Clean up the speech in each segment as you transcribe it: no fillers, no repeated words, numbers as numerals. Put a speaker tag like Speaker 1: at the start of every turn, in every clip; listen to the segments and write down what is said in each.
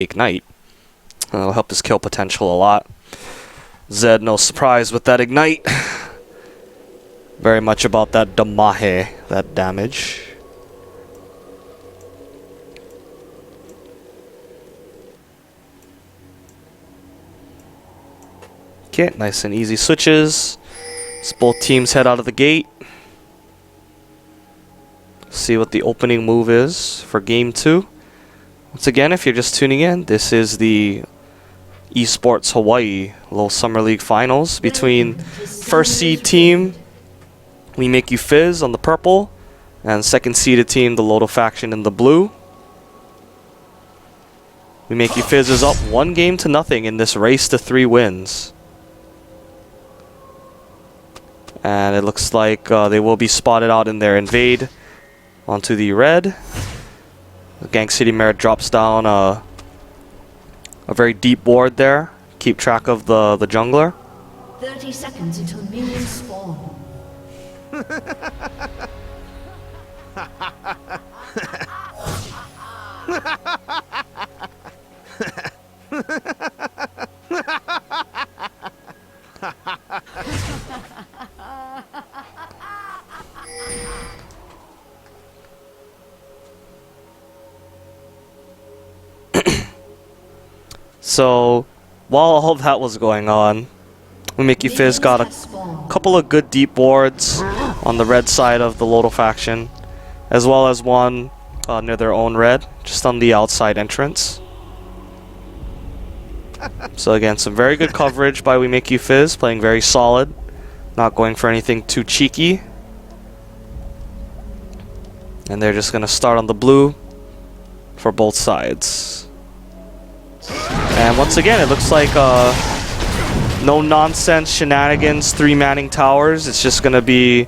Speaker 1: Ignite. It'll help his kill potential a lot. Zed, no surprise with that Ignite. Very much about that damahe, that damage. Okay, nice and easy switches. As both teams head out of the gate. See what the opening move is for Game 2. Once again, if you're just tuning in, this is the eSportsHI LoL Summer League Finals between first seed team, We Make You Fizz on the purple, and second seeded team, the LoLdo faction in the blue. We Make You Fizz is up 1-0 in this race to 3 wins. And it looks like they will be spotted out in their invade onto the red. The Gang City Mare drops down a very deep ward there. Keep track of the jungler.
Speaker 2: 30 seconds until minions spawn.
Speaker 1: So, while all that was going on, We Make You Fizz got a couple of good deep wards on the red side of the LoLdo faction, as well as one near their own red, just on the outside entrance. So again, some very good coverage by We Make You Fizz, playing very solid, not going for anything too cheeky. And they're just going to start on the blue for both sides. And once again, it looks like no nonsense shenanigans, 3-manning towers. It's just going to be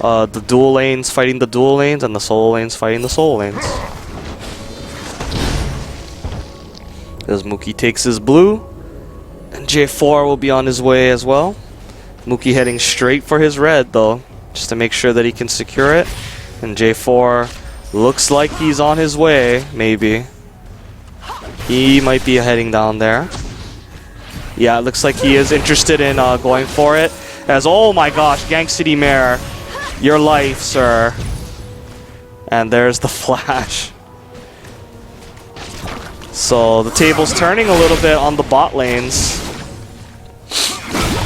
Speaker 1: the dual lanes fighting the dual lanes and the solo lanes fighting the solo lanes. As Mookie takes his blue, and J4 will be on his way as well. Mookie heading straight for his red though, just to make sure that he can secure it. And J4 looks like he's on his way, maybe. He might be heading down there. Yeah, it looks like he is interested in going for it. As, oh my gosh, Gang City Mare, your life, sir. And there's the flash. So the table's turning a little bit on the bot lanes.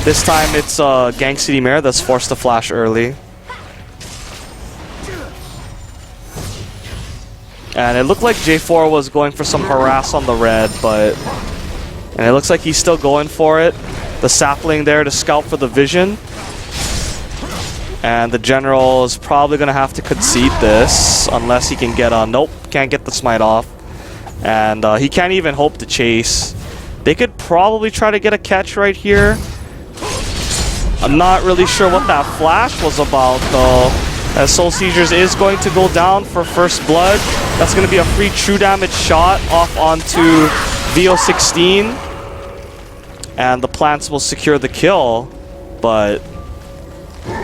Speaker 1: This time it's Gang City Mare that's forced to flash early. And it looked like J4 was going for some harass on the red, but... And it looks like he's still going for it. The sapling there to scout for the vision. And the general is probably going to have to concede this, unless he can get a... Nope, can't get the smite off. And he can't even hope to chase. They could probably try to get a catch right here. I'm not really sure what that flash was about, though. As Soul Seizures is going to go down for first blood. That's going to be a free true damage shot off onto VO16. And the plants will secure the kill. But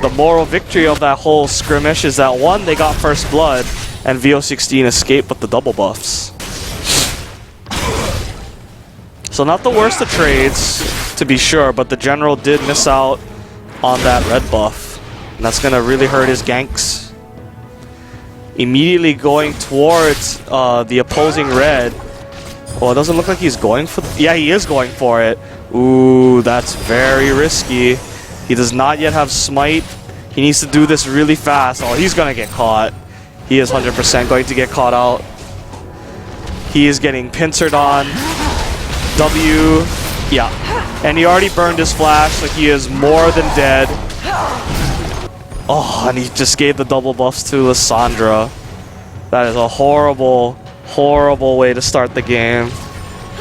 Speaker 1: the moral victory of that whole skirmish is that, one, they got first blood, and VO16 escaped with the double buffs. So not the worst of trades, to be sure, but the general did miss out on that red buff. And that's going to really hurt his ganks. Immediately going towards the opposing red. Well, it doesn't look like he's going for... Yeah, he is going for it. Ooh, that's very risky. He does not yet have smite. He needs to do this really fast. Oh, he's going to get caught. He is 100% going to get caught out. He is getting pincered on. W. Yeah. And he already burned his flash, so he is more than dead. Oh, and he just gave the double buffs to Lissandra. That is a horrible, horrible way to start the game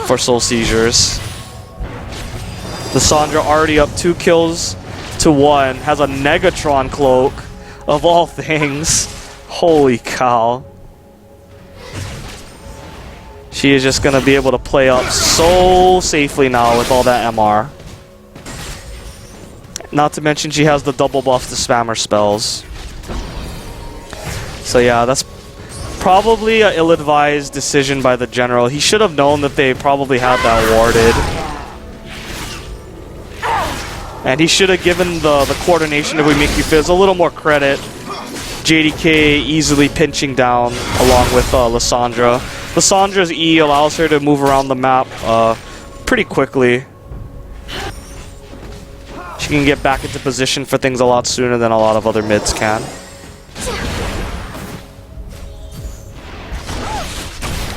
Speaker 1: for Soul Seizures. Lissandra already up 2 kills to 1. Has a Negatron cloak, of all things. Holy cow. She is just going to be able to play up so safely now with all that MR. Not to mention she has the double buff to spam her spells. So yeah, that's Probably an ill-advised decision by the general. He should have known that they probably had that warded. And he should have given the coordination of We Make You Fizz a little more credit. JDK easily pinching down along with Lissandra. Lissandra's E allows her to move around the map pretty quickly. She can get back into position for things a lot sooner than a lot of other mids can.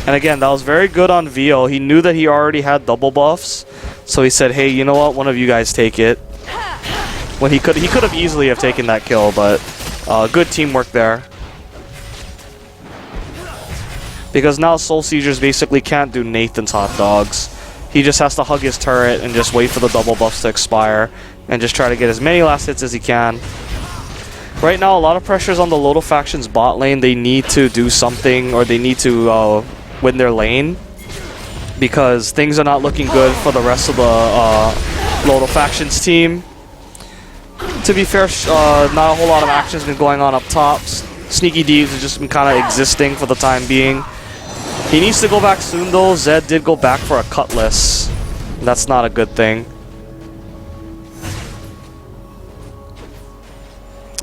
Speaker 1: And again, that was very good on Vio. He knew that he already had double buffs, so he said, hey, you know what, one of you guys take it. When he could have easily have taken that kill, but good teamwork there. Because now Soul Seizures basically can't do Nathan's hot dogs. He just has to hug his turret and just wait for the double buffs to expire and just try to get as many last hits as he can. Right now, a lot of pressure is on the LoLdo faction's bot lane. They need to do something, or they need to win their lane, because things are not looking good for the rest of the LoLdo faction's team. To be fair, not a whole lot of action has been going on up top. Sneaky Deeds has just been kind of existing for the time being. He needs to go back soon though. Zed did go back for a Cutlass. That's not a good thing.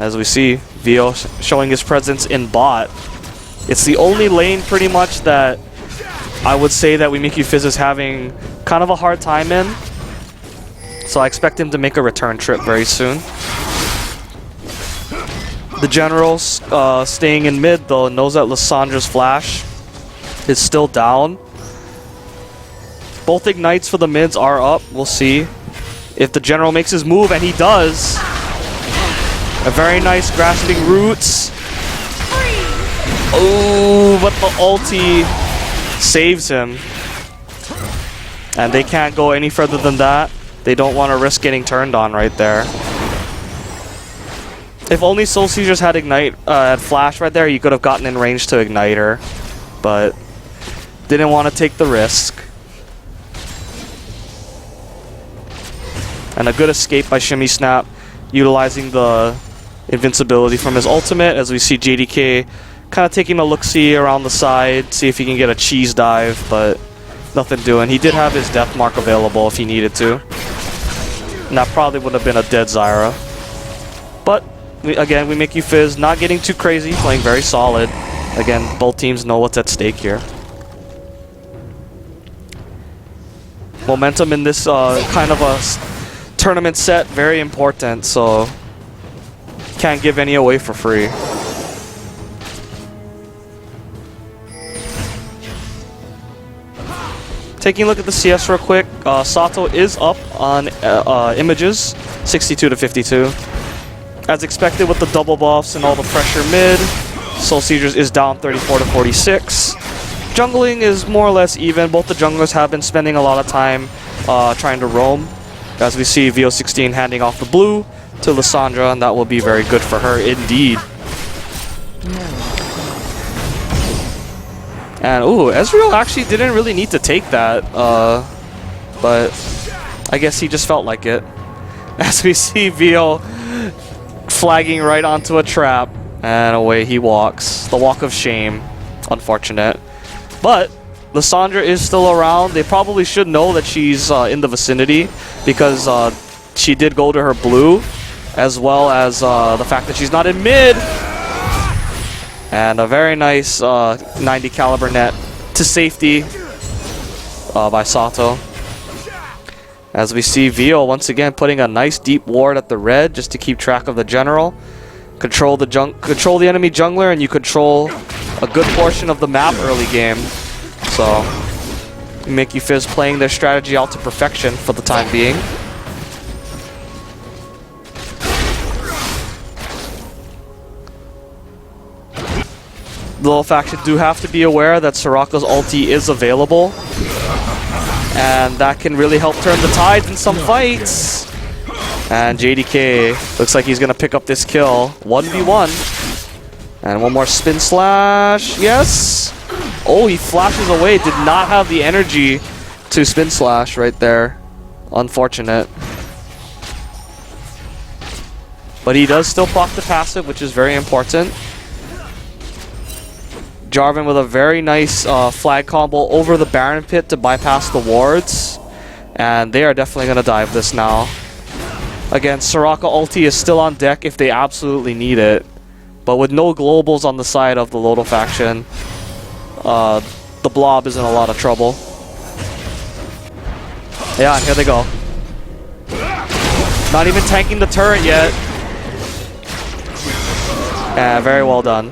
Speaker 1: As we see, Vio showing his presence in bot. It's the only lane pretty much that I would say that We Make You Fizz is having kind of a hard time in. So I expect him to make a return trip very soon. The general staying in mid though knows that Lissandra's flash is still down. Both ignites for the mids are up. We'll see if the general makes his move, and he does. A very nice grasping roots. Oh, but the ulti saves him. And they can't go any further than that. They don't want to risk getting turned on right there. If only Soul Seizures had ignite, had flash right there, you could have gotten in range to ignite her. But didn't want to take the risk. And a good escape by Shimmy Snap, utilizing the invincibility from his ultimate, as we see JDK kind of taking a look-see around the side, see if he can get a cheese dive, but nothing doing. He did have his death mark available if he needed to. And that probably would have been a dead Zyra. But, again, We Make You Fizz, not getting too crazy, playing very solid. Again, both teams know what's at stake here. Momentum in this kind of a tournament set, very important, so can't give any away for free. Taking a look at the CS real quick, Sato is up on images, 62 to 52. As expected with the double buffs and all the pressure mid, Soul Seizures is down 34 to 46. Jungling is more or less even. Both the junglers have been spending a lot of time trying to roam. As we see VO16 handing off the blue to Lissandra, and that will be very good for her indeed. And ooh, Ezreal actually didn't really need to take that, but I guess he just felt like it. As we see Vio flagging right onto a trap, and away he walks. The walk of shame. Unfortunate. But Lissandra is still around. They probably should know that she's in the vicinity, because she did go to her blue, as well as the fact that she's not in mid. And a very nice 90 caliber net to safety by Sato. As we see Vio once again putting a nice deep ward at the red just to keep track of the general. Control the enemy jungler, and you control a good portion of the map early game. So Make You Fizz playing their strategy out to perfection for the time being. The LoL faction do have to be aware that Soraka's ulti is available, and that can really help turn the tides in some fights. And JDK looks like he's going to pick up this kill. 1v1. And one more spin slash. Yes! Oh, he flashes away. Did not have the energy to spin slash right there. Unfortunate. But he does still proc the passive, which is very important. Jarvan with a very nice flag combo over the Baron pit to bypass the wards. And they are definitely going to dive this now. Again, Soraka ulti is still on deck if they absolutely need it. But with no globals on the side of the LoLdo faction, the Blob is in a lot of trouble. Yeah, and here they go. Not even tanking the turret yet. Yeah, very well done.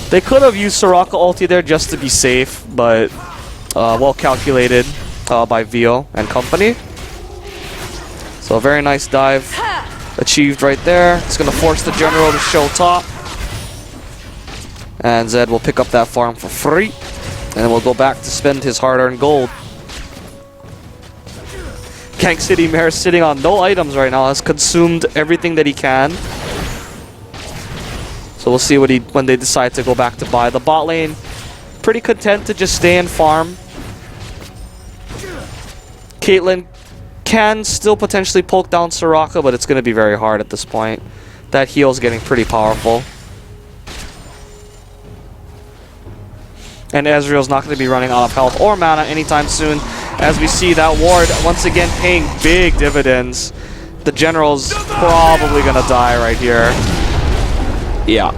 Speaker 1: They could have used Soraka ulti there just to be safe, but well calculated by Vio and company. So a very nice dive achieved right there. It's going to force the general to show top. And Zed will pick up that farm for free. And will go back to spend his hard-earned gold. Gank City Mare sitting on no items right now. Has consumed everything that he can. So we'll see what when they decide to go back to buy. The bot lane, pretty content to just stay and farm. Caitlyn can still potentially poke down Soraka, but it's going to be very hard at this point. That heal's getting pretty powerful. And Ezreal's not going to be running out of health or mana anytime soon, as we see that ward once again paying big dividends. The general's probably going to die right here. Yeah.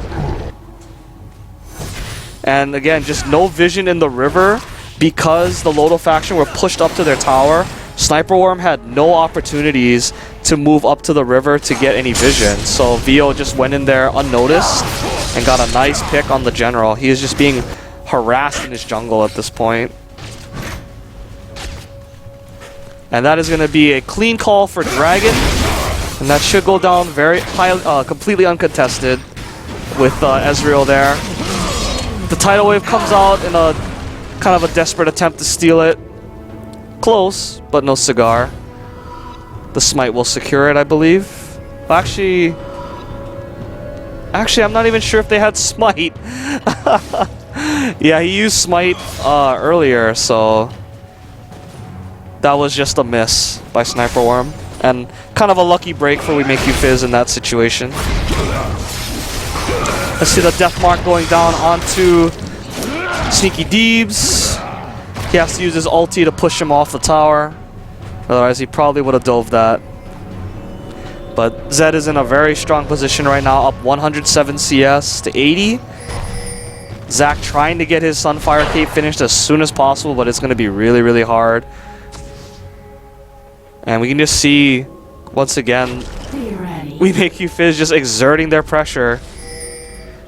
Speaker 1: And again, just no vision in the river because the LoLdo faction were pushed up to their tower. Sniper Worm had no opportunities to move up to the river to get any vision. So Vio just went in there unnoticed and got a nice pick on the general. He is just being harassed in his jungle at this point. And that is going to be a clean call for Dragon. And that should go down very high, completely uncontested with Ezreal there. The tidal wave comes out in a kind of a desperate attempt to steal it. Close, but no cigar. The smite will secure it, I believe. Actually, I'm not even sure if they had smite. Yeah, he used smite earlier, so that was just a miss by Sniper Worm. And kind of a lucky break for We Make You Fizz in that situation. Let's see the death mark going down onto Sneaky Deebs. He has to use his ulti to push him off the tower. Otherwise, he probably would have dove that. But Zed is in a very strong position right now, up 107 CS to 80. Zac trying to get his Sunfire Cape finished as soon as possible, but it's going to be really, really hard. And we can just see, once again, We Make You Fizz just exerting their pressure.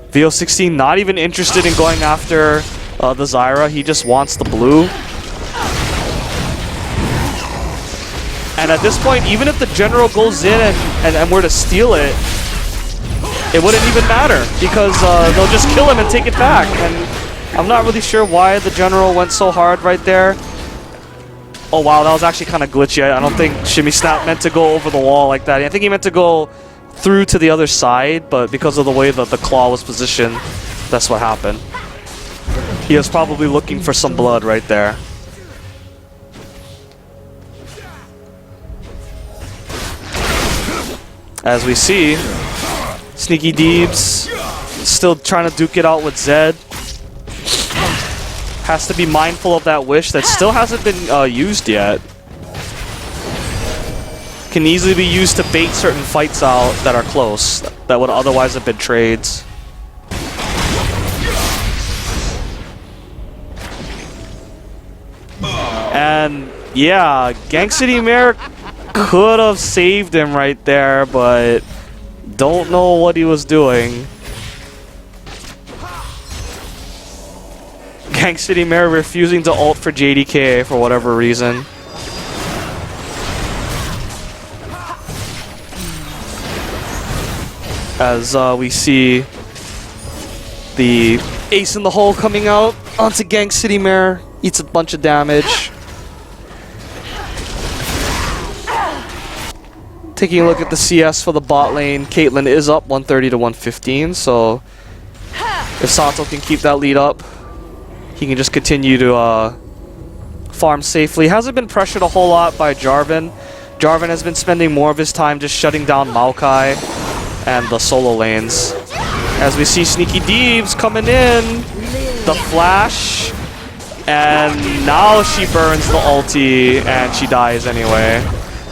Speaker 1: VO16 not even interested in going after the Zyra. He just wants the blue. And at this point, even if the general goes in and were to steal it, it wouldn't even matter because they'll just kill him and take it back. And I'm not really sure why the general went so hard right there. Oh wow, that was actually kind of glitchy. I don't think Shimmy Snap meant to go over the wall like that. I think he meant to go through to the other side, but because of the way that the claw was positioned, that's what happened. He was probably looking for some blood right there. As we see, Sneaky Deebs still trying to duke it out with Zed. Has to be mindful of that wish that still hasn't been used yet. Can easily be used to bait certain fights out that are close, that would otherwise have been trades. And yeah, Gank City Mare could have saved him right there, but don't know what he was doing. Gank City Mare refusing to ult for JDK for whatever reason. As we see the ace in the hole coming out onto Gank City Mare, eats a bunch of damage. Taking a look at the CS for the bot lane, Caitlyn is up 130 to 115, so if Sato can keep that lead up, he can just continue to farm safely. Hasn't been pressured a whole lot by Jarvan. Jarvan has been spending more of his time just shutting down Maokai and the solo lanes. as we see Sneaky Deeves coming in. The flash. And now she burns the ulti and she dies anyway.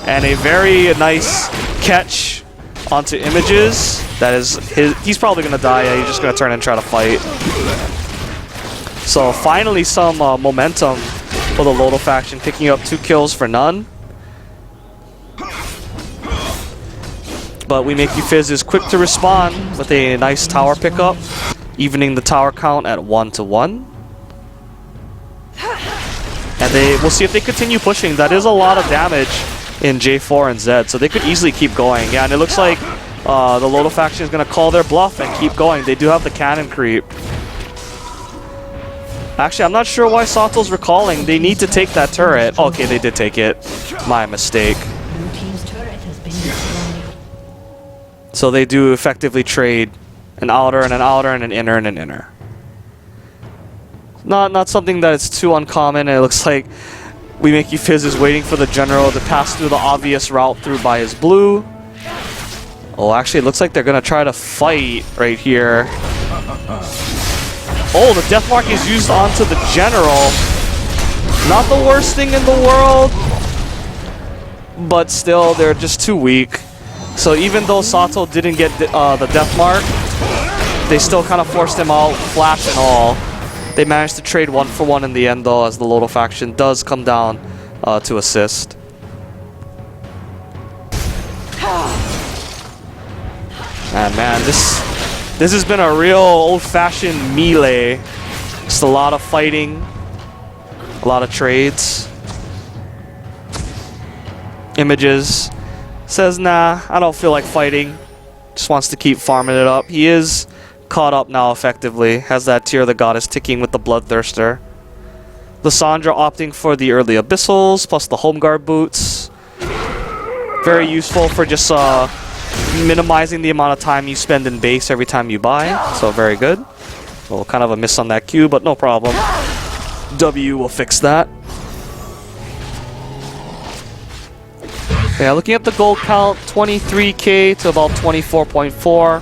Speaker 1: And a very nice catch onto Images. That is he's probably gonna die. Yeah, he's just gonna turn and try to fight. So finally some momentum for the LoLdo faction, picking up 2 kills for none. But we make you Fizz is quick to respond with a nice tower pickup, evening the tower count at 1-1. And we'll see if they continue pushing. That is a lot of damage in J4 and Zed, so they could easily keep going. Yeah, and it looks like the LoLdo faction is going to call their bluff and keep going. They do have the cannon creep. Actually, I'm not sure why Sato's recalling. They need to take that turret. Okay, they did take it. My mistake. So they do effectively trade an outer and an outer and an inner and an inner. Not something that is too uncommon. It looks like we make you Fizz is waiting for the general to pass through the obvious route through by his blue. Oh, actually, it looks like they're gonna try to fight right here. Oh, the death mark is used onto the general. Not the worst thing in the world, but still, they're just too weak. So even though Sato didn't get the death mark, they still kind of forced him out, flash and all. They managed to trade 1-for-1 in the end, though, as the LoLdo faction does come down to assist. And man, this has been a real old-fashioned melee. Just a lot of fighting, a lot of trades. Images says, nah, I don't feel like fighting. Just wants to keep farming it up. He is caught up now effectively. Has that Tear of the Goddess ticking with the Bloodthirster. Lissandra opting for the early Abyssals, plus the Home Guard boots. Very useful for just minimizing the amount of time you spend in base every time you buy. So very good. Well, kind of a miss on that Q, but no problem. W will fix that. Yeah, looking at the gold count, 23k to about 24.4.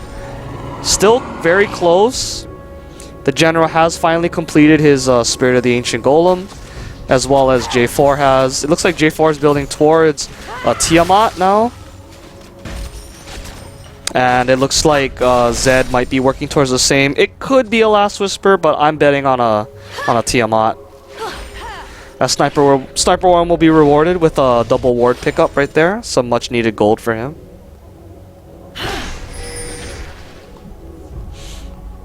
Speaker 1: Still very close. The general has finally completed his Spirit of the Ancient Golem, as well as J4 has. It looks like J4 is building towards Tiamat now. And it looks like Zed might be working towards the same. It could be a Last Whisper, but I'm betting on a Tiamat. That Sniper Worm will be rewarded with a double ward pickup right there. Some much needed gold for him.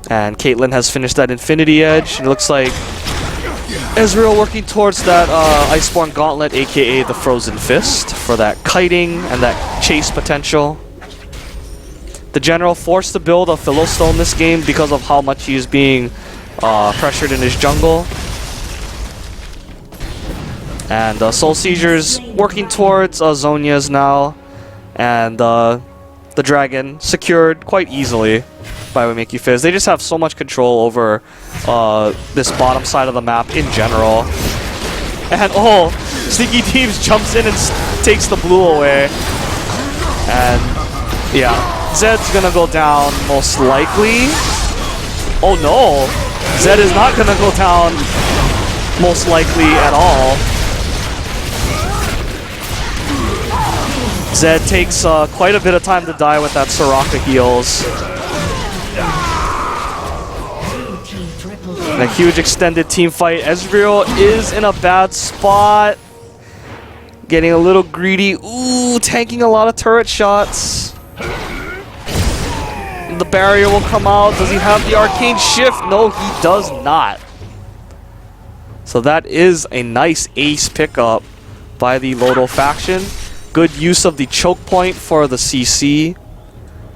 Speaker 1: And Caitlyn has finished that Infinity Edge. It looks like Ezreal working towards that Iceborne Gauntlet, aka the Frozen Fist, for that kiting and that chase potential. The general forced to build a Philostone this game because of how much he is being pressured in his jungle. And Soul Seizures working towards Zhonya's now. And the dragon secured quite easily by We Make You Fizz. They just have so much control over this bottom side of the map in general. And oh, Sneaky Deeves jumps in and takes the blue away. And yeah, Zed's gonna go down most likely. Oh no, Zed is not gonna go down most likely at all. Zed takes quite a bit of time to die with that Soraka heals. And a huge extended team fight. Ezreal is in a bad spot. Getting a little greedy. Ooh, tanking a lot of turret shots. The barrier will come out. Does he have the arcane shift? No, he does not. So that is a nice ace pickup by the LoLdo faction. Good use of the choke point for the CC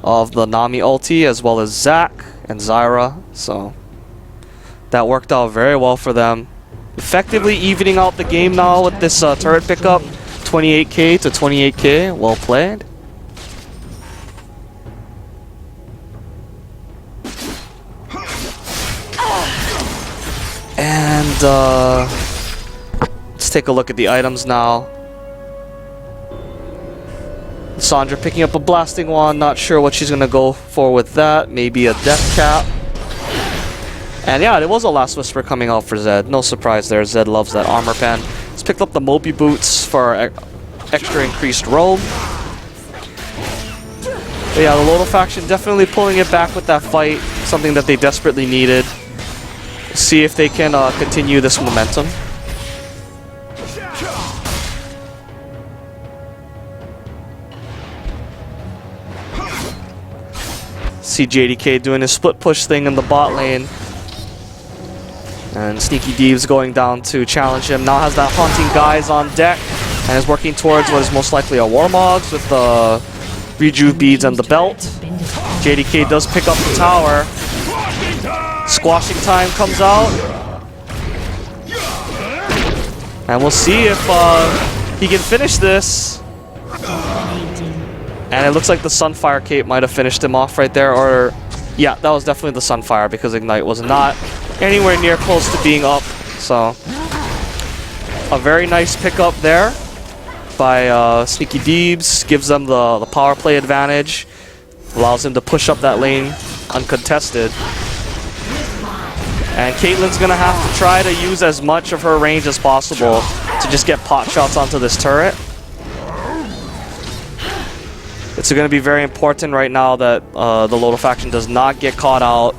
Speaker 1: of the Nami ulti, as well as Zac and Zyra. So that worked out very well for them. Effectively evening out the game now with this turret pickup. 28k to 28k. Well played. And let's take a look at the items now. Sandra picking up a blasting wand, not sure what she's gonna go for with that. Maybe a death cap. And yeah, it was a Last Whisper coming out for Zed. No surprise there. Zed loves that armor pen. He's picked up the Moby boots for extra increased roam. But yeah, the LoLdo faction definitely pulling it back with that fight. Something that they desperately needed. See if they can continue this momentum. See JDK doing his split push thing in the bot lane. And Sneaky Deeves going down to challenge him. Now has that Haunting Guise on deck. And is working towards what is most likely a Warmogs with the Rejuve beads and the belt. JDK does pick up the tower. Squashing time comes out. And we'll see if he can finish this. And it looks like the Sunfire Cape might have finished him off right there. Or, yeah, that was definitely the Sunfire because Ignite was not anywhere near close to being up. So, a very nice pickup there by Sneaky Deebs. Gives them the power play advantage. Allows him to push up that lane uncontested. And Caitlyn's going to have to try to use as much of her range as possible to just get pot shots onto this turret. It's going to be very important right now that the LoLdo faction does not get caught out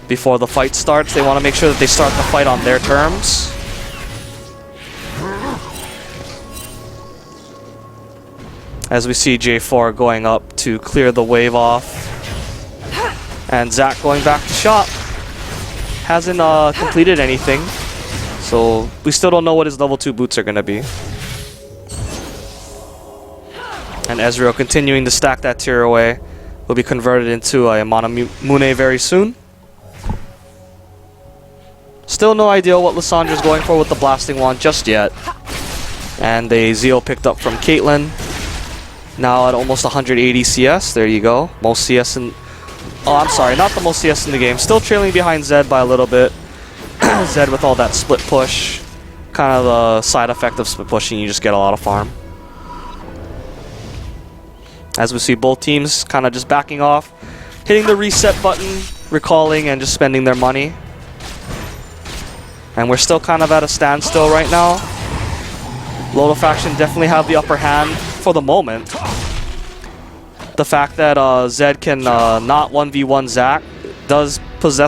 Speaker 1: before the fight starts. They want to make sure that they start the fight on their terms. As we see J4 going up to clear the wave off. And Zach going back to shop. Hasn't completed anything. So we still don't know what his level 2 boots are going to be. And Ezreal continuing to stack that tier away. Will be converted into a Mana Mune very soon. Still no idea what Lissandra's going for with the Blasting Wand just yet. And a Zeal picked up from Caitlyn. Now at almost 180 CS. There you go. Most CS in... Oh, I'm sorry. Not the most CS in the game. Still trailing behind Zed by a little bit. Zed with all that split push. Kind of the side effect of split pushing. You just get a lot of farm. As we see both teams kind of just backing off. Hitting the reset button. Recalling and just spending their money. And we're still kind of at a standstill right now. LoLdo faction definitely have the upper hand for the moment. The fact that Zed can not 1v1 Zac does pose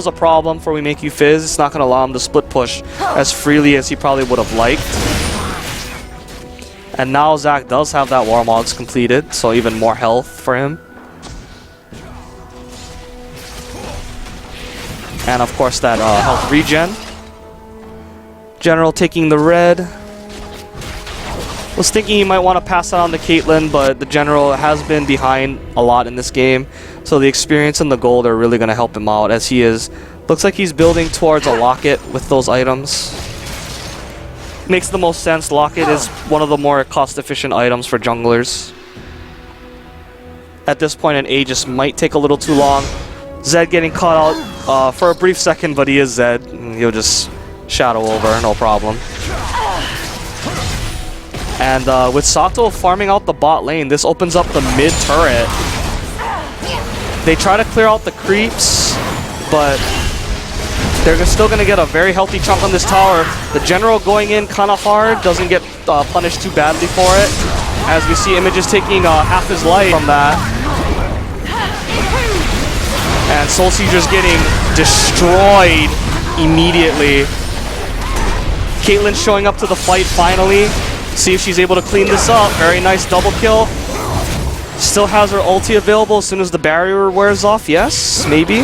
Speaker 1: a problem for We Make You Fizz. It's not going to allow him to split push as freely as he probably would have liked. And now Zac does have that Warmogs completed, so even more health for him. And of course that health regen. General taking the red. Was thinking he might want to pass that on to Caitlyn, but the General has been behind a lot in this game. So the experience and the gold are really going to help him out as he is... Looks like he's building towards a Locket with those items. Makes the most sense. Locket is one of the more cost-efficient items for junglers. At this point, an Aegis might take a little too long. Zed getting caught out for a brief second, but he is Zed. He'll just shadow over, no problem. And with Sato farming out the bot lane, this opens up the mid turret. They try to clear out the creeps, but they're still going to get a very healthy chunk on this tower. The General going in kind of hard, doesn't get punished too badly for it. As we see Images taking half his life from that. And Soul Sieger's getting destroyed immediately. Caitlyn showing up to the fight finally. See if she's able to clean this up. Very nice double kill. Still has her ulti available as soon as the barrier wears off. Yes, maybe.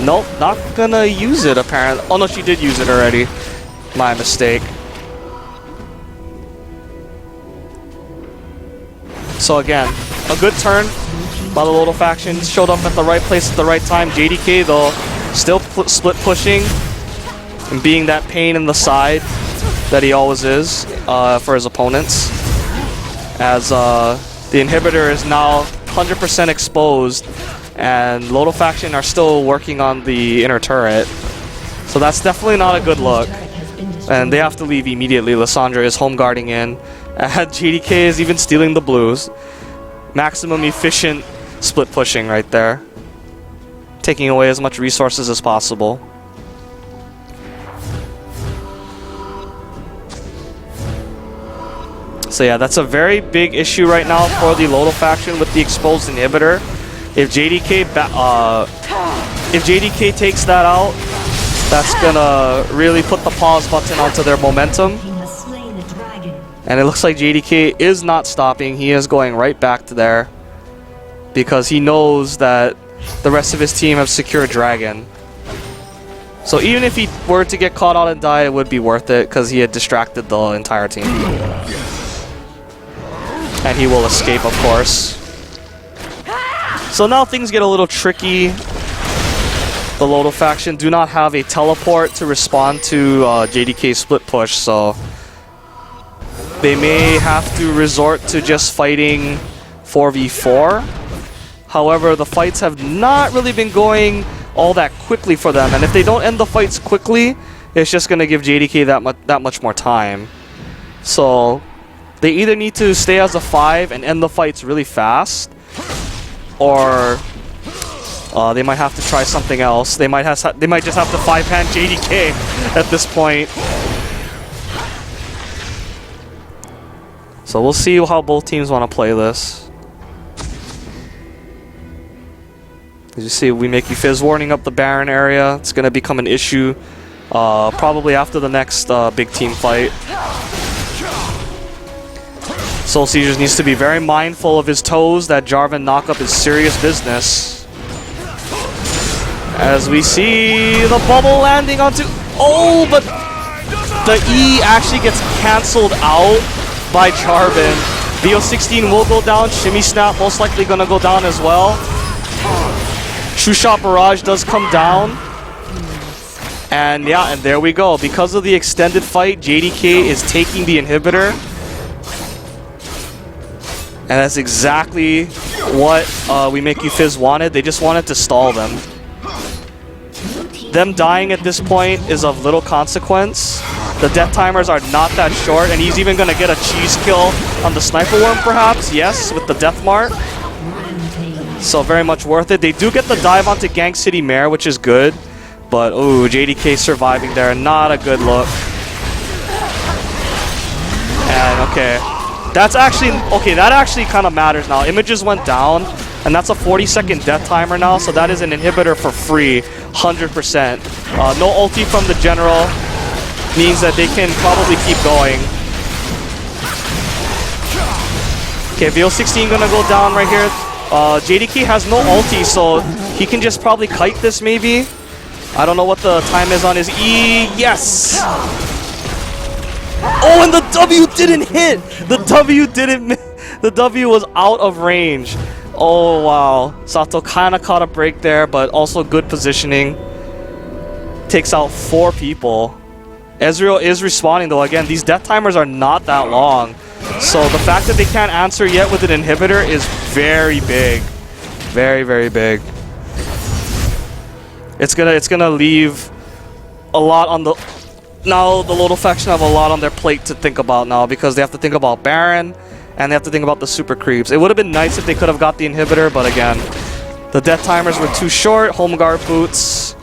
Speaker 1: Nope, not gonna use it apparently. Oh no, she did use it already. My mistake. So again, a good turn by the LoLdo faction. Showed up at the right place at the right time. JDK though, still split pushing and being that pain in the side that he always is for his opponents. As the inhibitor is now 100% exposed and LoLdo faction are still working on the inner turret. So that's definitely not a good look. And they have to leave immediately. Lissandra is home guarding in. And JDK is even stealing the blues. Maximum efficient split pushing right there. Taking away as much resources as possible. So yeah, that's a very big issue right now for the LoLdo faction with the exposed inhibitor. If JDK takes that out, that's gonna really put the pause button onto their momentum. And it looks like JDK is not stopping. He is going right back to there because he knows that the rest of his team have secured Dragon. So even if he were to get caught out and die, it would be worth it because he had distracted the entire team. And he will escape, of course. So now things get a little tricky. The LoLdo faction do not have a teleport to respond to JDK's split push, so they may have to resort to just fighting 4v4. However, the fights have not really been going all that quickly for them, and if they don't end the fights quickly, it's just going to give JDK that much more time. So they either need to stay as a 5 and end the fights really fast, or they might have to try something else. They might just have to 5-hand JDK at this point. So we'll see how both teams want to play this. As you see, we make you Fizz warning up the Baron area. It's going to become an issue probably after the next big team fight. Soul Seizures needs to be very mindful of his toes. That Jarvan knockup is serious business. As we see the bubble landing onto... Oh, but the E actually gets cancelled out by Jarvan. VO16 will go down. Shimmy Snap most likely going to go down as well. True Shot Barrage does come down. And yeah, and there we go. Because of the extended fight, JDK is taking the inhibitor. And that's exactly what We Make You Fizz wanted. They just wanted to stall them. Them dying at this point is of little consequence. The death timers are not that short, and he's even going to get a cheese kill on the Sniper Worm, perhaps. Yes, with the Death Mart. So very much worth it. They do get the dive onto Gang City Mare, which is good. But, ooh, JDK surviving there. Not a good look. And, okay. That's actually... Okay, that actually kind of matters now. Images went down, and that's a 40-second death timer now, so that is an inhibitor for free. 100%. No ulti from the general means that they can probably keep going. Okay, VO16 gonna go down right here. JDK has no ulti, so he can just probably kite this maybe. I don't know what the time is on his E. Yes! Oh, and the W didn't hit! The W didn't... The W was out of range. Oh, wow. Sato kind of caught a break there, but also good positioning. Takes out 4 people. Ezreal is respawning, though. Again, these death timers are not that long. So the fact that they can't answer yet with an inhibitor is very big. Very, very big. It's gonna leave a lot on the... Now, the LoLdo faction have a lot on their plate to think about now, because they have to think about Baron, and they have to think about the super creeps. It would have been nice if they could have got the inhibitor, but again, the death timers were too short. Home guard boots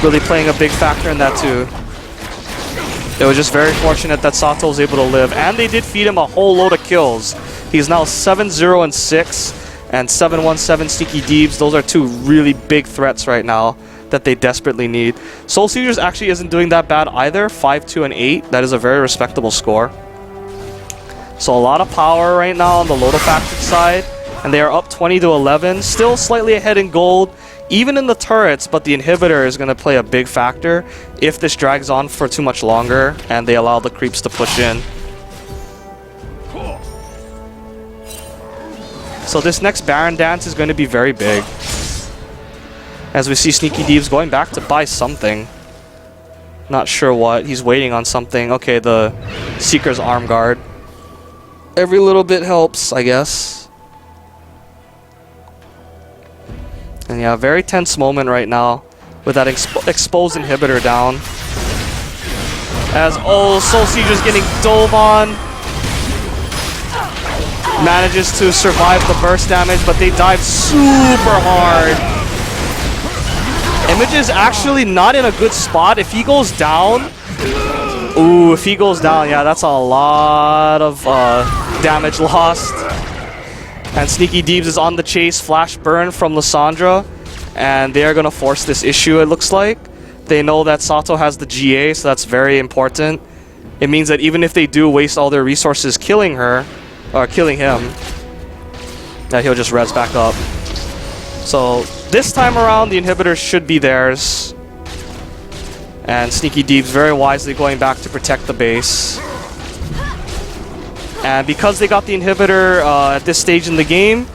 Speaker 1: really playing a big factor in that too. It was just very fortunate that Sato was able to live, and they did feed him a whole load of kills. He's now 7-0-6 and 7-1-7 Sneaky Deebs. Those are 2 really big threats right now that they desperately need. Soul Seizures actually isn't doing that bad either. 5-2-8. That is a very respectable score. So a lot of power right now on the LoLdo faction side, and they are up 20-11. Still slightly ahead in gold, even in the turrets, but the inhibitor is going to play a big factor if this drags on for too much longer and they allow the creeps to push in. So this next Baron dance is going to be very big. As we see Sneaky Deebs going back to buy something. Not sure what. He's waiting on something. Okay, the Seeker's arm guard. Every little bit helps, I guess. And yeah, very tense moment right now with that exposed inhibitor down. As, oh, Soul Seizures getting dove on. manages to survive the burst damage, but they dive super hard. Image is actually not in a good spot. If he goes down, ooh, if he goes down, yeah, that's a lot of damage lost. And Sneaky Deebs is on the chase, flash burn from Lissandra, and they are going to force this issue, it looks like. They know that Sato has the GA, so that's very important. It means that even if they do waste all their resources killing her, or killing him, that he'll just res back up. So this time around, the inhibitor should be theirs. And Sneaky Deebs very wisely going back to protect the base. And because they got the inhibitor at this stage in the game,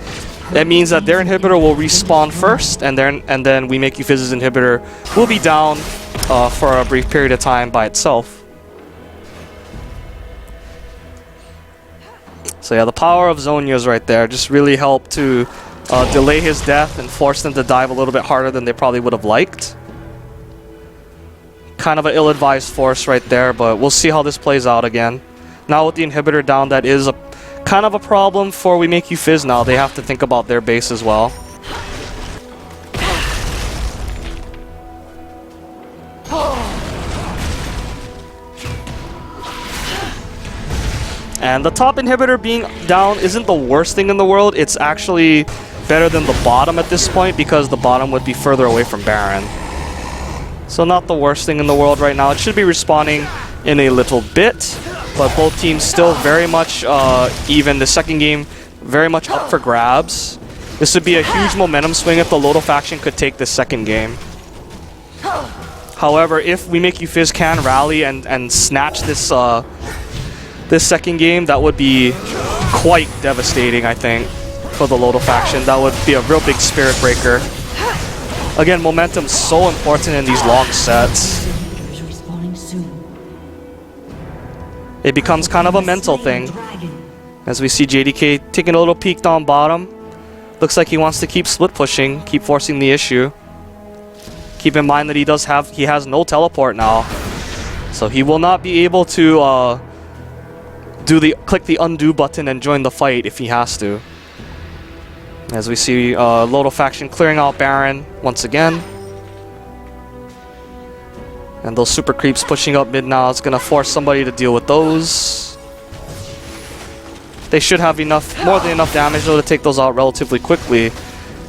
Speaker 1: that means that their inhibitor will respawn first, and then we Make You Fizz's inhibitor will be down for a brief period of time by itself. So yeah, the power of Zhonya's right there just really helped to delay his death and force them to dive a little bit harder than they probably would have liked. Kind of an ill-advised force right there, but we'll see how this plays out again. Now with the inhibitor down, that is a kind of a problem for We Make You Fizz now. They have to think about their base as well. And the top inhibitor being down isn't the worst thing in the world. It's actually better than the bottom at this point, because the bottom would be further away from Baron. So not the worst thing in the world right now. It should be respawning in a little bit, but both teams still very much even. The second game very much up for grabs. This would be a huge momentum swing if the LoLdo faction could take this second game. However, if We Make You Fizz can rally and snatch this this second game, that would be quite devastating, I think, for the LoLdo faction. That would be a real big spirit breaker. Again, momentum's so important in these long sets. It becomes kind of a mental thing. As we see JDK taking a little peek down bottom. Looks like he wants to keep split pushing, keep forcing the issue. Keep in mind that he has no teleport now. So he will not be able to click the undo button and join the fight if he has to. As we see LoLdo faction clearing out Baron once again. And those super creeps pushing up mid now. It's going to force somebody to deal with those. They should have more than enough damage though to take those out relatively quickly.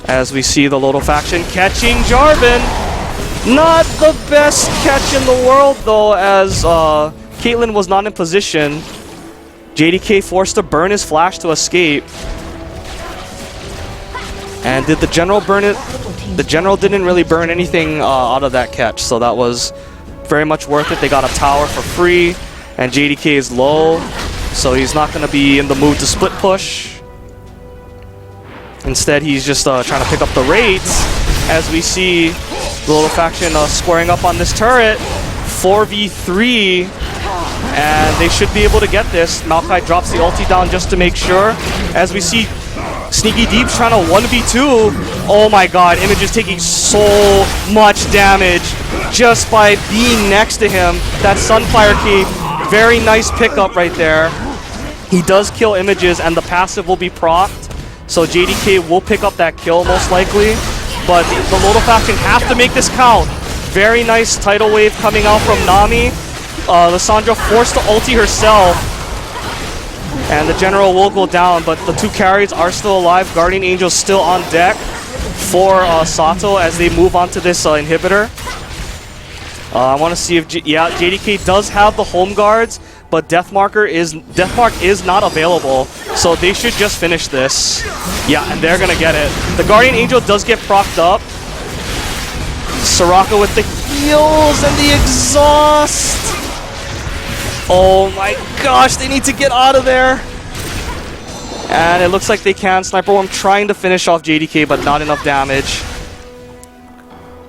Speaker 1: As we see the LoLdo faction catching Jarvan. Not the best catch in the world though, as Caitlyn was not in position. JDK forced to burn his flash to escape. And did the general burn it? The general didn't really burn anything out of that catch, so that was very much worth it. They got a tower for free, and JDK is low, so he's not going to be in the mood to split push. Instead, he's just trying to pick up the raids, as we see the LoLdo faction squaring up on this turret. 4v3, and they should be able to get this. Maokai drops the ulti down just to make sure, as we see Sneaky Deebs trying to 1v2. Oh my god, Image is taking so much damage just by being next to him. That Sunfire key, very nice pickup right there. He does kill Images and the passive will be procced, so JDK will pick up that kill most likely. But the LoLdo faction have to make this count. Very nice tidal wave coming out from Nami. Lissandra forced to ulti herself. And the general will go down, but the two carries are still alive. Guardian Angel's still on deck for Sato as they move on to this inhibitor. I want to see if JDK does have the home guards, but Deathmark is not available, so they should just finish this. Yeah, and they're gonna get it. The Guardian Angel does get procced up. Soraka with the heals and the exhaust. Oh my gosh, they need to get out of there. And it looks like they can. Sniper Worm trying to finish off JDK, but not enough damage.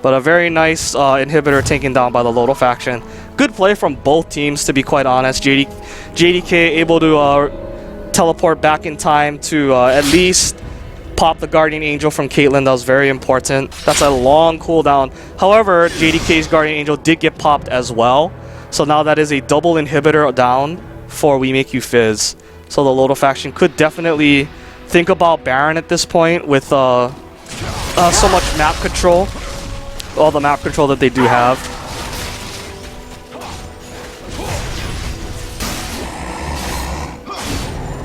Speaker 1: But a very nice inhibitor taken down by the LoLdo faction. Good play from both teams, to be quite honest. JDK able to teleport back in time to at least pop the Guardian Angel from Caitlyn. That was very important. That's a long cooldown. However, JDK's Guardian Angel did get popped as well. So now that is a double inhibitor down for We Make You Fizz. So the LoLdo faction could definitely think about Baron at this point with so much map control. All the map control that they do have.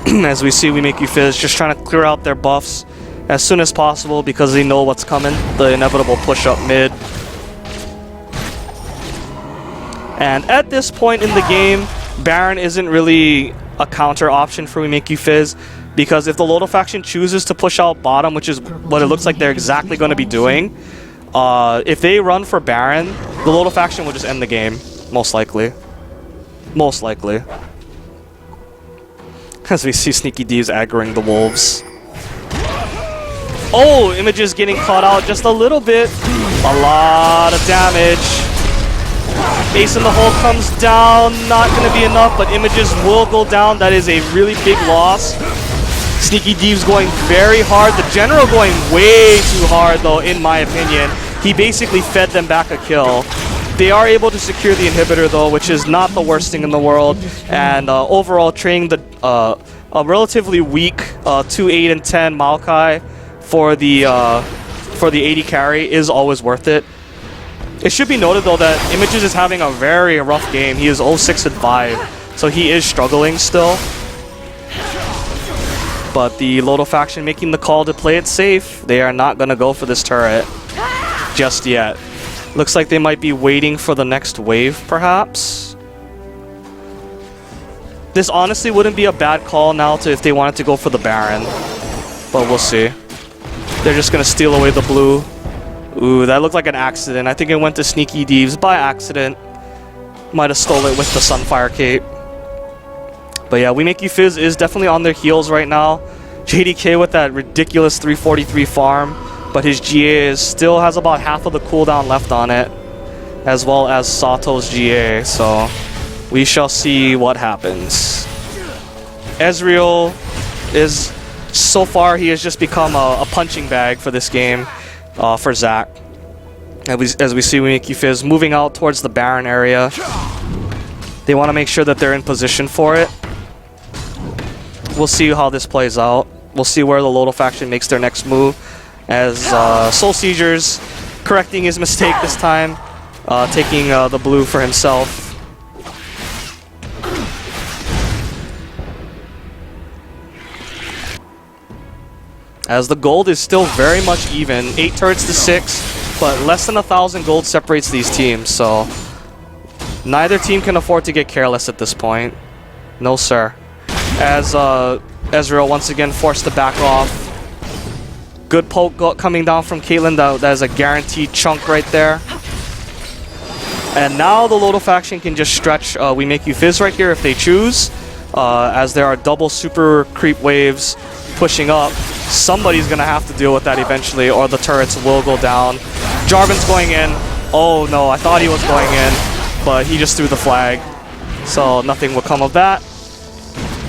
Speaker 1: As we see, we make you Fizz just trying to clear out their buffs as soon as possible because they know what's coming. The inevitable push up mid. And at this point in the game, Baron isn't really a counter option for We Make You Fizz, because if the LoLdo faction chooses to push out bottom, which is what it looks like they're exactly going to be doing, if they run for Baron, the LoLdo faction will just end the game, most likely. Most likely. As we see Sneaky Deeves aggroing the Wolves. Oh, Images getting caught out just a little bit. A lot of damage. Ace in the hole comes down, not going to be enough, but Images will go down. That is a really big loss. Sneaky Deeves going very hard. The General going way too hard, though, in my opinion. He basically fed them back a kill. They are able to secure the inhibitor, though, which is not the worst thing in the world. And overall, trading the a relatively weak 2-8 and 10 Maokai for the 80 carry is always worth it. It should be noted, though, that Images is having a very rough game. He is 0-6 and 5, so he is struggling still. But the LoLdo faction making the call to play it safe. They are not going to go for this turret just yet. Looks like they might be waiting for the next wave, perhaps. This honestly wouldn't be a bad call now if they wanted to go for the Baron. But we'll see. They're just going to steal away the blue. Ooh, that looked like an accident. I think it went to Sneaky Deeves by accident. Might have stole it with the Sunfire Cape. But yeah, We Make You Fizz is definitely on their heels right now. JDK with that ridiculous 343 farm. But his GA still has about half of the cooldown left on it. As well as Sato's GA. So we shall see what happens. Ezreal is... So far, he has just become a punching bag for this game. For Zach. As we see, We Make You Fizz moving out towards the Baron area. They want to make sure that they're in position for it. We'll see how this plays out. We'll see where the LoLdo faction makes their next move. As Soul Seizures correcting his mistake this time. Taking the blue for himself. As the gold is still very much even. 8 turrets to 6, but less than 1,000 gold separates these teams, so neither team can afford to get careless at this point. No, sir. As Ezreal once again forced to back off. Good poke coming down from Caitlyn. That is a guaranteed chunk right there. And now the LoLdo faction can just stretch We Make You Fizz right here if they choose. As there are double super creep waves pushing up. Somebody's going to have to deal with that eventually, or the turrets will go down. Jarvan's going in. Oh no, I thought he was going in, but he just threw the flag. So nothing will come of that.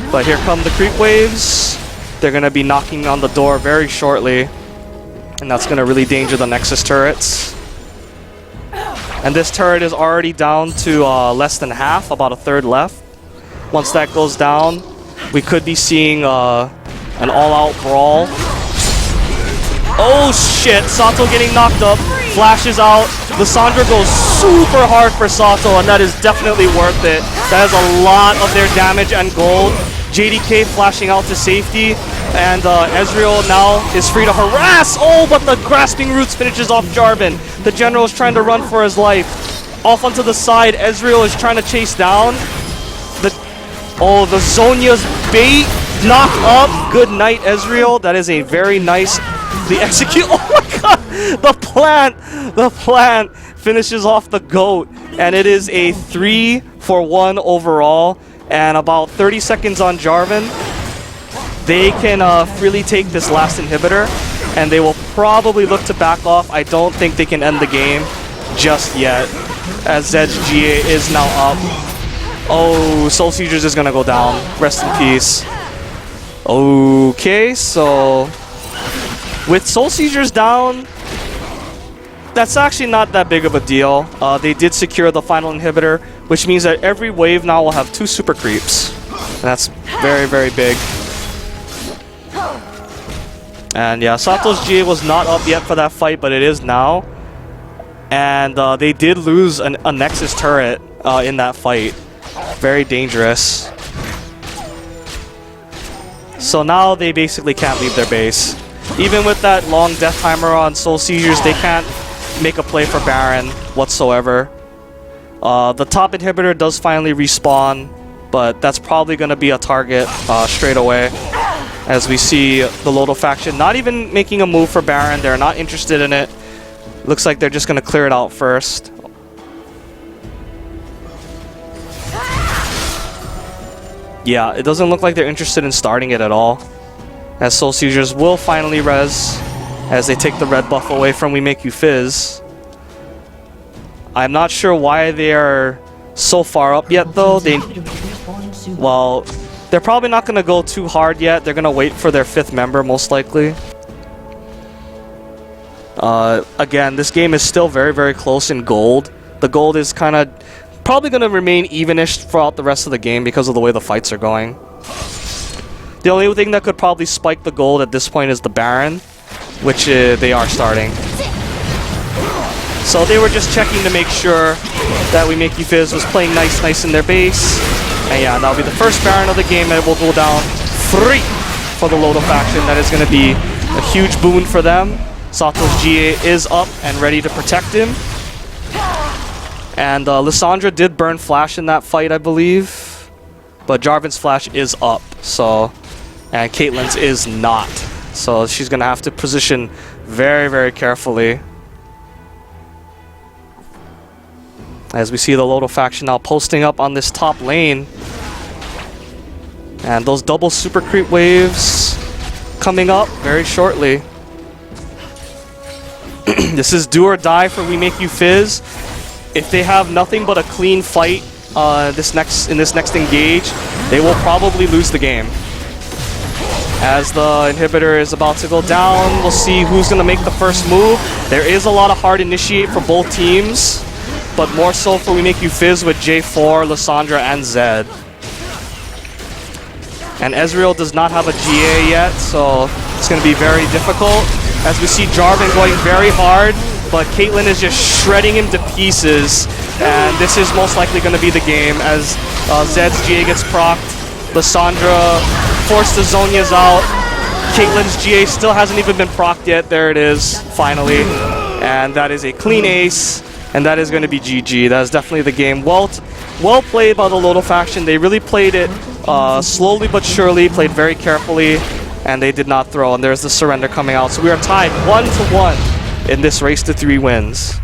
Speaker 1: But here come the creep waves. They're going to be knocking on the door very shortly. And that's going to really danger the Nexus turrets. And this turret is already down to less than half, about a third left. Once that goes down, we could be seeing an all-out brawl. Oh shit, Sato getting knocked up, flashes out. Lissandra goes super hard for Sato, and that is definitely worth it. That is a lot of their damage and gold. JDK flashing out to safety, and Ezreal now is free to harass. Oh, but the Grasping Roots finishes off Jarvan. The General is trying to run for his life. Off onto the side, Ezreal is trying to chase down. The Zhonya's bait. Knock up. Good night, Ezreal. That is a very nice execute. Oh my god! The plant finishes off the GOAT. And it is a 3-for-1 overall. And about 30 seconds on Jarvan. They can freely take this last inhibitor. And they will probably look to back off. I don't think they can end the game just yet. As Zed's GA is now up. Oh, Soul Seizures is going to go down. Rest in peace. Okay, so with Soul Seizures down, that's actually not that big of a deal. They did secure the final inhibitor, which means that every wave now will have 2 super creeps. And that's very, very big. And yeah, Santos GA was not up yet for that fight, but it is now. And they did lose a Nexus turret in that fight. Very dangerous. So now they basically can't leave their base. Even with that long death timer on Soul Seizures, they can't make a play for Baron whatsoever. The top inhibitor does finally respawn, but that's probably going to be a target straight away. As we see the LoLdo faction not even making a move for Baron. They're not interested in it. Looks like they're just going to clear it out first. Yeah, it doesn't look like they're interested in starting it at all. As Soul Seizures will finally res as they take the red buff away from We Make You Fizz. I'm not sure why they are so far up yet though. Well, they're probably not going to go too hard yet. They're going to wait for their 5th member most likely. Again, this game is still very, very close in gold. The gold is kind of probably going to remain evenish throughout the rest of the game because of the way the fights are going. The only thing that could probably spike the gold at this point is the Baron, which they are starting. So they were just checking to make sure that We Make You Fizz was playing nice in their base. And yeah, that'll be the first Baron of the game, and it will go down 3 for the LoLdo faction. That is going to be a huge boon for them. Santos GA is up and ready to protect him. And Lissandra did burn Flash in that fight, I believe. But Jarvan's Flash is up, so... And Caitlyn's is not. So she's going to have to position very, very carefully. As we see the LoLdo faction now posting up on this top lane. And those double super creep waves coming up very shortly. This is do or die for We Make You Fizz. If they have nothing but a clean fight in this next engage, they will probably lose the game. As the inhibitor is about to go down, we'll see who's going to make the first move. There is a lot of hard initiate for both teams, but more so for We Make You Fizz with J4, Lissandra, and Zed. And Ezreal does not have a GA yet, so it's going to be very difficult. As we see Jarvan going very hard, but Caitlyn is just shredding him to pieces. And this is most likely going to be the game as Zed's GA gets procced. Lissandra forced the Zhonya's out. Caitlyn's GA still hasn't even been procced yet. There it is, finally. And that is a clean ace. And that is going to be GG. That is definitely the game. Well played by the LoLdo faction. They really played it slowly but surely, played very carefully, and they did not throw. And there's the surrender coming out. So we are tied 1-1 in this race to 3 wins.